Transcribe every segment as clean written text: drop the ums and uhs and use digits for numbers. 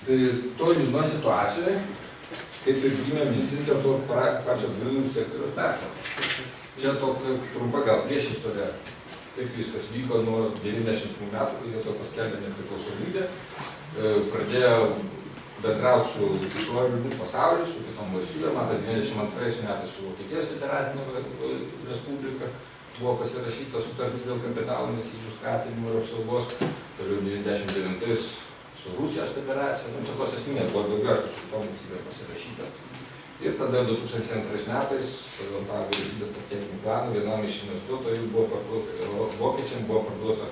Tai to liūdno situacijoje, kaip ir gimė mintis dėl to pačios dujų sektoriaus pertvarkos. Čia tokia trumpa gal priešistorė, kaip viskas vyko nuo 90 metų, kai jie to paskelbė nepriklausomybę. Pradėjo bendrauti su išoriniu pasauliu, su kitom valstybėm. Mato, 92 metais su Vokietijos federacinė respublika buvo pasirašyta sutartis dėl kapitalo investicijų skatinimo ir apsaugos. Toliau 99 su Rusijos federacija. Čia tos esminės buvo daugiau su šitom valstybėm pasirašyta. Ir tada 2002 metais, pagal tą vyriausybės strateginį planą, vienam iš investuotojų buvo parduota, vokiečiam buvo parduota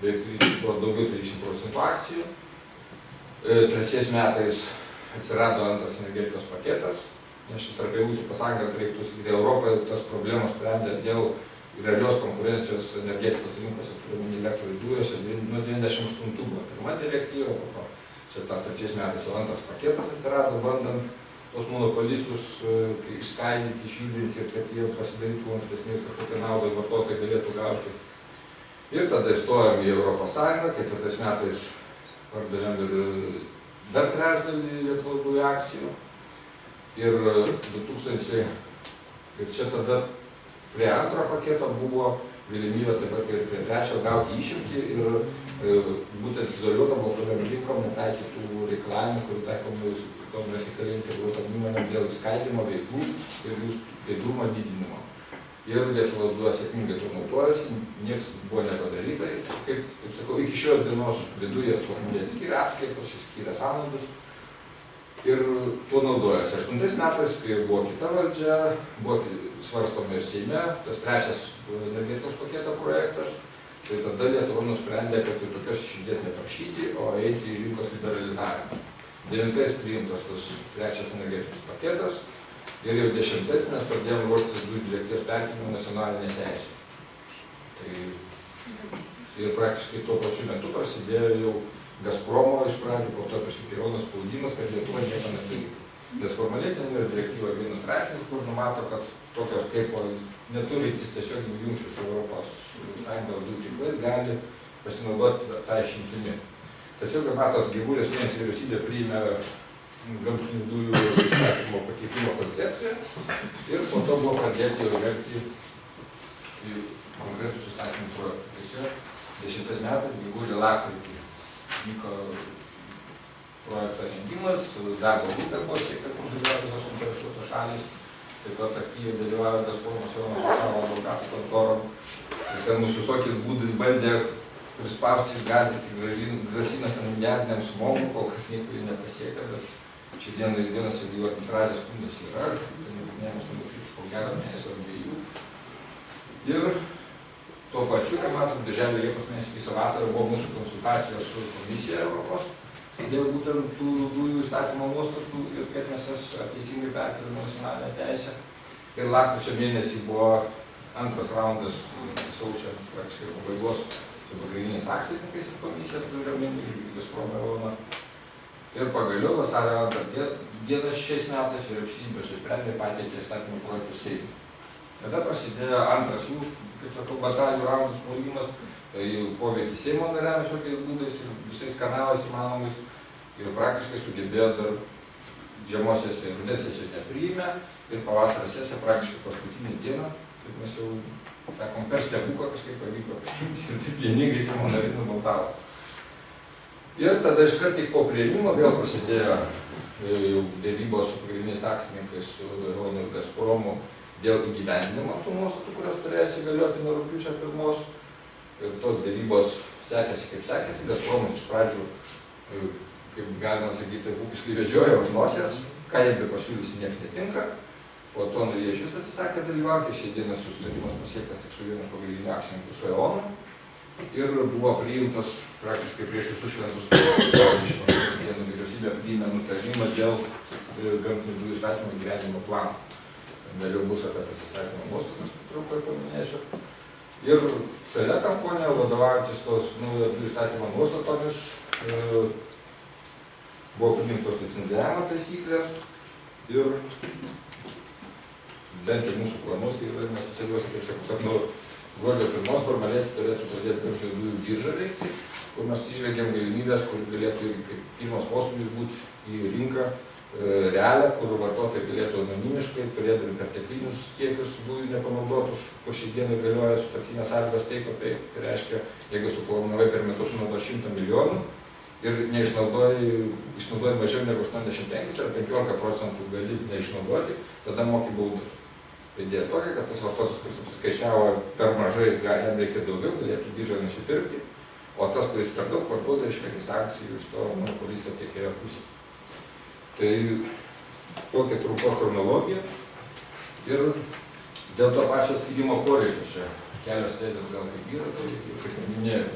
daugiau 30% akcijų. Trečiais metais atsirado antras energetikos paketas, nes šis apie Ūsių pasakė, kad reiktų sakyti, Europoje tas problemas sprendė dėl realios konkurencijos energetikos rinkose, turime elektros dujose, nuo 98 buvo pirma direktyva, po to čia tą trečiais metais jau antras paketas atsirado, bandant tos monopolistus išskaidyti, išjudinti ir kad jie pasidarytų ankstesnį ir kažkokią naudą vartotojai galėtų gauti. Ir tada įstojom į Europos Sąjungą, 4 metais pardavėm ir dar trečdalį Lietuvos dujų akcijų. Ir 2000, ir čia tada prie antro paketo buvo galimybė taip pat ir prie trečio gauti išimtį ir būtent izoliuotą baltomis rinkom netaikytų reikalavimų, kurių taikomi tom vertikaliai integruotom įmonėm dėl įskaidymo veiklų ir jų skaidrumo didinimo. Ir Lietuvos dujos sėkmingai to naudojasi, niekas buvo nepadaryta. Kaip sakau, iki šios dienos viduje formaliai atskyrė apskaitos, išskyrė sąnaudas ir tuo naudojasi. 8 metais, kai buvo kita valdžia, buvo svarstoma ir Seime, tas trečias energetikos paketo projektas, tai tada Lietuva nusprendė, kad tai tokios išimties neprašyti, o eiti į rinkos liberalizavimą. 9 priimtas tas trečias energetikos paketas. Ir jau 10 mes pradėjome ruoštis dujų direktyvos perkėlimui nacionalinę teisę. Ir praktiškai tuo pačiu metu prasidėjo jau Gazpromo iš pradžių, po to Kirono spaudimas, kad Lietuva nieko nedarytų. Nes formaliai ten yra direktyva 1 straipsnis, kur numato, kad tokios kaip neturintys tiesioginių jungčių su Europos Sąjungos dujų tinklais gali pasinaudoti tą išimtimi. Tačiau, kaip matot, gegužės mėnesį vyriausybė priėmė gamtinių dujų įstatymo pakeitimo koncepciją ir po to buvo pradėti jau rengti konkretus įstatymų projektų. Tai čia 10 metais, gegužė lapkritį, vyko projekto rengimas, darbo grupė buvo siekta, kur dalyvauja suinteresuotos šalys, taip pat aktyviai dalyvauja Gazpromo savo advokatų kontorom. Ir ten mūsų visokiais būdais bandė prispausti, grasina ten milijardiniam sumom, kol kas nieko jų nepasiekė, bet šiandien vienas jau arbitražės skundas yra, nagrinėjimas numatytas po gerą mėnesio ar 2. Ir tuo pačiu, kaip matom, birželio Liepos mėnesį visą vasarą buvo mūsų konsultacijos su komisija Europos dėl būtent tų dujų įstatymo nuostatų ir kaip mes jas teisingai perkeliame nacionalinę teisę. Ir lapkričio mėnesį buvo antras raundas sausio praktiškai pabaigos su pagrindiniais akcininkais ir komisija, turiu omeny, ir Gazpromo Eono. Ir pagaliau vasario 2 dieną šiais metais vyriausybė sprendė pateikė įstatymų projektus Seimui. Tada prasidėjo antras jų, kaip sakau, batalijų raundas puolimas, poveikį Seimo nariams visokiais būdais ir visais kanalais įmanomais. Ir praktiškai sugebėjo dar žiemos sesiją, rudens sesiją nepriėmė ir pavasario sesiją praktiškai paskutinį dieną, kaip mes jau sakom, per stebuklą kažkaip pavyko priimti ir taip vieningai Seimo nariai nubalsavo. Ir tada iškart tik po priėmimo vėl prasidėjo dėrybos su pagrindiniais akcininkais, su Eonu ir Gazpromu dėl įgyvendinimo tų nuostatų, kurios turėjo įsigalioti nuo rugpjūčio 1. Ir tos dėrybos sekėsi kaip sekėsi. Gazpromas iš pradžių, kaip galima sakyti, ūkiškai vedžiojo už nosies, ką jie be pasiūlysi niekas netinka. Po to jie iš vis atsisakė dalyvauti, šiai dieną susitarimas pasiektas tik su vienu pagrindiniu akcininku, su Eonu. Ir buvo priimtas praktiškai prieš visus šventus dienų vyriausybė priėmė nutarimą dėl gamtinių dujų įstatymo įgyvendinimo plano. Vėliau bus apie tas įstatymo nuostatas, trumpai paminėsiu. Ir šalia tam fone, vadovaujantis tos naujo dujų įstatymo nuostatomis, buvo priimtos licenzijavimo taisyklės ir bent jau mūsų planus, ir mes tiesiog, kaip sakau, kad gruodžio 1 formaliai turėtų pradėti gamtinių dujų birža veikti, kur mes išvelgiam galimybės, kur galėtų kaip pirmas postūmis būti į rinką realią, kur vartotojai galėtų anonimiškai, turėdami perteklinius kiekius dujų nepanaudotus, po šiai dienai galioja sutartinės sąlygos teiko, tai reiškia, jeigu suplanavai per metus sunaudos 100 milijonų ir išnaudoji mažiau negu 85 ar 15% gali neišnaudoti, tada moki baudas. Tai idėja tokia, kad tas vartotojas, kuris apsiskaičiavo per mažai, jam reikia daugiau, galėtų biržą nusipirkti, o tas, kuris per daug parduoda, išvengė sankcijų iš to monopolisto tiekėjo pusės. Tai tokia trumpa chronologija ir dėl to pačio skyrimo poreikio čia kelios tezės gal kaip yra, tai kaip minėjau,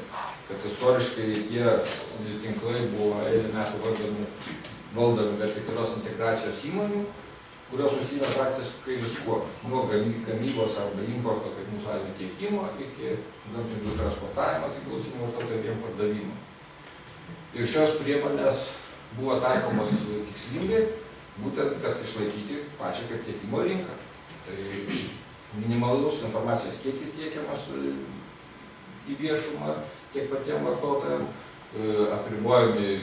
kad istoriškai tie tinklai buvo eilę metų valdomi vertikalios integracijos įmonių, kurios užsiima praktiškai viskuo, nuo gamybos arba importo, kaip mūsų atveju tiekimo, iki gamtinių dujų transportavimo, iki galutinių vartotojų pardavimo. Ir šios priemonės buvo taikomos tikslingai, būtent, kad išlaikyti pačią kaip tiekimo rinką. Tai minimalus informacijos kiekis tiekiamas į viešumą tiek patiem vartotojam, apribojami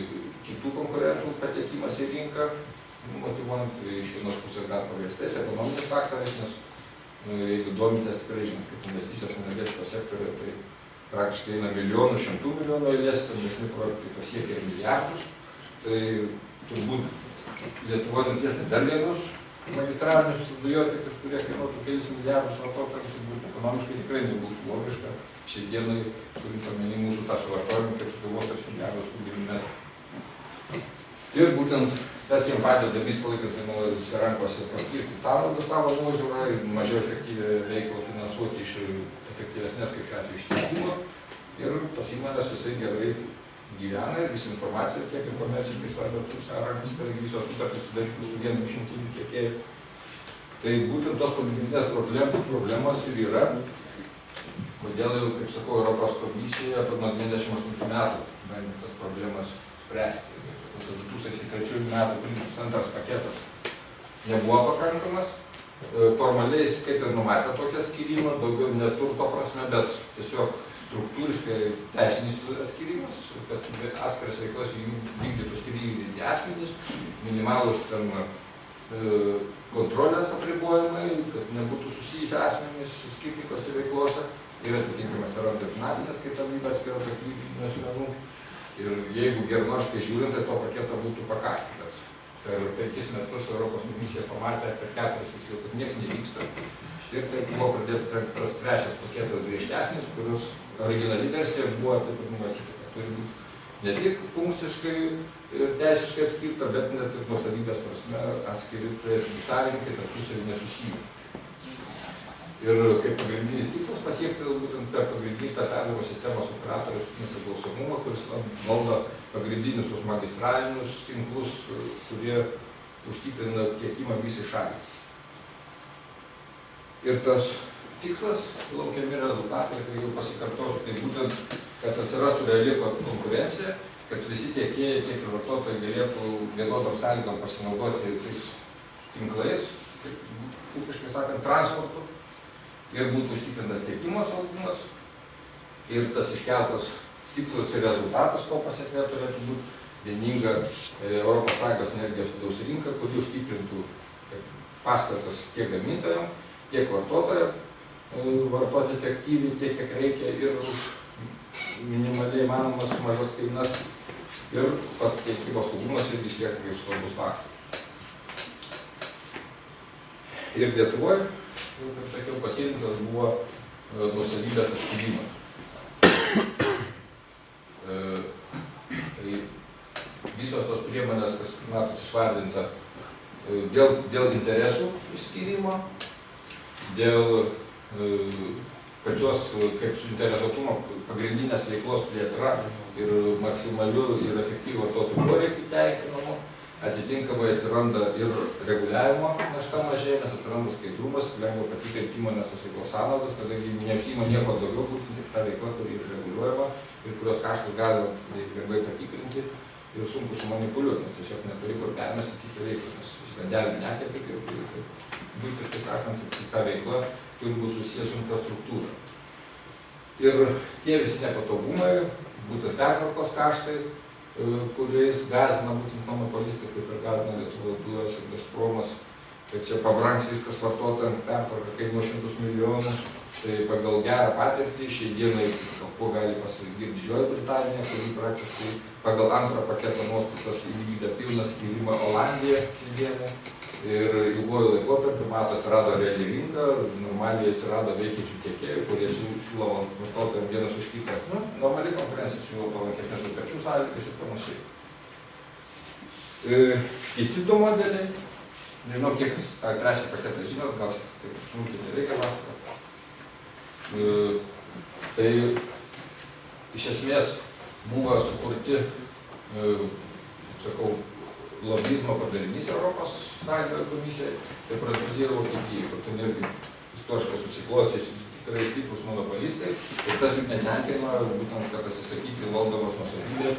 kitų konkurentų patekimas į rinką, motyvuojant iš vienos pusės gan pagrįstais ekonominiais faktoriais, nes jeigu domitės tikrai žinot, kaip investicijos energetikos sektoriuje, tai praktiškai eina milijonų, šimtų milijonų eilės, stambesni projektai pasiekia ir milijardus. Tai turbūt Lietuvoje nutiesti dar vienus magistralinius dujotiekius, kurie kainuotų kelis milijardus vartotojams, turbūt ekonomiškai tikrai nebūtų logiška. Šiai dienai turint omeny mūsų tą suvartojimą, kaip sutuvos 8 milijardus kubinių metrų. Ir būtent tas jiems padeda visą laiką vienuolės rankose paskirsti sąnaudas savo nuožiūrą ir mažiau efektyvią veiklą finansuoti iš efektyvesnės, kaip šiuo atveju, iš tiekimo. Ir tos įmonės visai gerai gyvena ir visi informacija, tiek informaciškai svarbios rankos, kadangi visos sutartys sudarytos su vienu išimtiniu tiekėju. Tai būtent tos pagrindinės problemos ir yra, kodėl jau, kaip sakau, Europos komisija nuo 98 metų bandė tas problemas spręsti. 2003 metų priimtas antras paketas nebuvo pakankamas. Formaliai, kaip ir numatė tokią skyrimą, daugiau neturto prasme, bet tiesiog struktūriškai teisinis atskirimas, kad atskiras veiklas vykdytų skirtingi asmenys, minimalus kontrolės apribojimai, kad nebūtų susijusi asmenys skirtingose veiklose ir atitinkamai atsiranda finansinės skaitomybės atskirų tokių asmenų. Ir jeigu geranoriškai žiūrint, tai to paketo būtų pakakę, bet per 5 metus Europos komisija pamatė per 4 tiksliau, kad nieks nevyksta. Ir tai buvo pradėtas tas trečias paketas griežtesnis, kurios originali versija buvo taip ir numatyti, kad turi būti ne tik funkciškai ir teisiškai atskirta, bet net ir nuosavybės prasme atskiri turėtų savininkai, tarpusavy nesusiję. Ir kaip pagrindinis tikslas pasiekti būtent per pagrindinį tą perdavimo sistemos operatorius nepriklausomumą, kuris valdo pagrindinius tos magistralinius tinklus, kurie užtikrina tiekimą visai šaliai. Ir tas tikslas, laukiami rezultatai, kai jau pasikartosiu, tai būtent, kad atsirastų reali konkurencija, kad visi tiekėjai, tiek ir vartotojai galėtų vienodom sąlygom pasinaudoti tais tinklais, kaip ūkiškai sakant, transportu, ir būtų užtikrintas tiekimo saugumas, ir tas iškeltas tikslas ir rezultatas to pasekmė turėtų būti vieninga ES energijos vidaus rinka, kuri užtikrintų paskatas tiek gamintojam, tiek vartotojam vartoti efektyviai, tiek kiek reikia ir už minimaliai manomas mažas kainas, ir pats tiekimo saugumas irgi išlieka kaip svarbus faktas. Ir Lietuvoje, kaip sakiau, pasirinktas buvo nuosavybės atskirimas. Tai visos tos priemonės, kas matot išvardinta, dėl interesų išskyrimo, dėl pačios kaip suinteresuotumo pagrindinės veiklos plėtra ir maksimalių ir efektyvių vartotojų poreikių tenkinimo, atitinkamai atsiranda ir reguliavimo našta mažėja, nes atsiranda skaidrumas, lengva patikrinti įmonės tos veiklos sąnaudas, kadangi neužsiima nieko daugiau, būtent tik ta veikla, kuri yra reguliuojama ir kurios kaštus galima lengvai patikrinti ir sunku sumanipuliuoti, nes tiesiog neturi kur permesti kitą veiklą, nes iš vandelį nekepi, kaip būtiškai sakant, ta veikla turi būti susijęs su infrastruktūra. Ir tie visi nepatogumai, būtent pertvarkos kaštai, kuriais gąsdina būtent monopolistai, kaip ir gąsdina Lietuvos dujos ir Gazpromas, kad čia pabrangs viskas vartotojams, pertvarka kainuos šimtus milijonų. Tai pagal gerą patirtį šiai dienai, kuo gali pasigirti Didžioji Britanija, kuri praktiškai pagal antrą paketo nuostatas įvykdė pilną skirimą Olandija šiai dienai. Ir ilguoju laikotarpiu, mato, atsirado reali rinka, normaliai atsirado veikiančių tiekėjų, kurie siūlo vartotojams vienas už kitą. Normali konkurencija siūlo palankesnės sutarčių sąlygas ir panašiai. Kiti du modeliai, nežinau, kiek tą trečią paketą žinot, gal taip smulkiai nereikia pasakoti. Tai iš esmės buvo sukurti, sakau, lobizmo padarinys Europos Sąjungoje komisijai ir Prancūzija ir Vokietija, kur ten irgi istoriškai susiklostė tikrai stiprūs monopolistai ir tas jų netenkino, būtent, kad atsisakyti valdomos nuosavybės.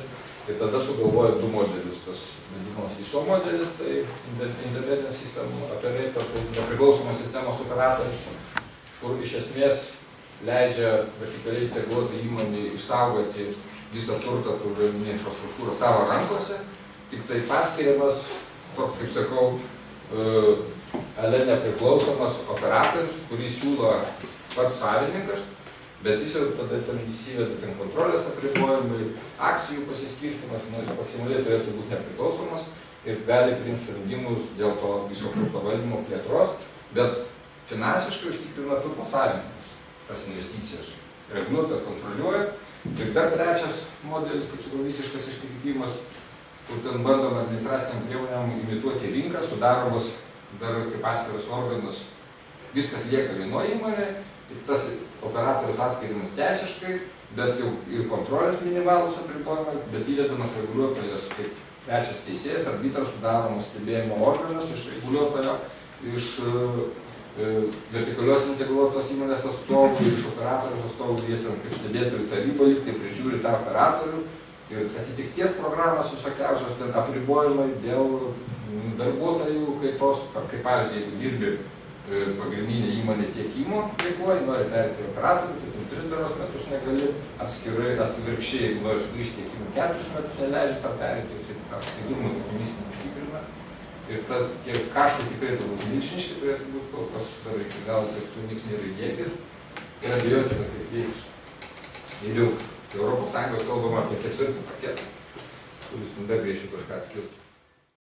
Ir tada sugalvojo du modelius, tas vadinamas ISO modelis, tai Independent System Operator, tai nepriklausomos sistemos operatorius, kur iš esmės leidžia vertikaliai integruotai įmonei išsaugoti visą turtą, turinį infrastruktūrą savo rankose, tik tai paskiriamas, kaip sakau, ale nepriklausomas operatorius, kurį siūlo pats savininkas, bet jis jau tada ten įsiveda ten kontrolės apribojimai, akcijų pasiskirstimas, jis maksimaliai turėtų būti nepriklausomas ir gali priimti sprendimus dėl to viso turto valdymo plėtros, bet finansiškai užtikrina turto savininkas tas investicijas. Reguliuotojas kontroliuoja. Ir dar trečias modelis, kaip sakau, visiškas iškreipimas, kur ten bandoma administraciniam priemonėm imituoti rinką, sudaromos dar kaip atskiras organas, viskas lieka vienoje įmonėje, ir tas operatorius atskirimas teisiškai, bet jau ir kontrolės minimalus apribojimai, bet įdedamas reguliuotojas kaip trečias teisėjas, arbitras sudaromas stebėjimo organas iš reguliuotojo, iš vertikalios integruotos įmonės atstovų ir iš operatorius atstovų vietom, kaip stebėtojų taryba, tai prižiūri tą operatorių ir atitikties programas visokiausios, ten apribojimai dėl darbuotojų kaitos, kaip pavyzdžiui, jeigu dirbi pagrindinė įmonė tiekimo veikloje, nori perėti operatorių, tai 3 beros metus negali, atskirai atvirkščiai, jeigu nori sugrįžti tiekimų 4 metus neleidžia tą perėti, tai skaidrumo komisija užtikrina. Ir tie kaštai tikrai turbūt milžiniški turėtų būti, kol kas dar iki galo taip niks nėra įdėkis ir abejotina, kaip veiks. Ir jau Europos Sąjungoje kalbama apie 4. paketą, kuris dar greičiau kažką atskirtų.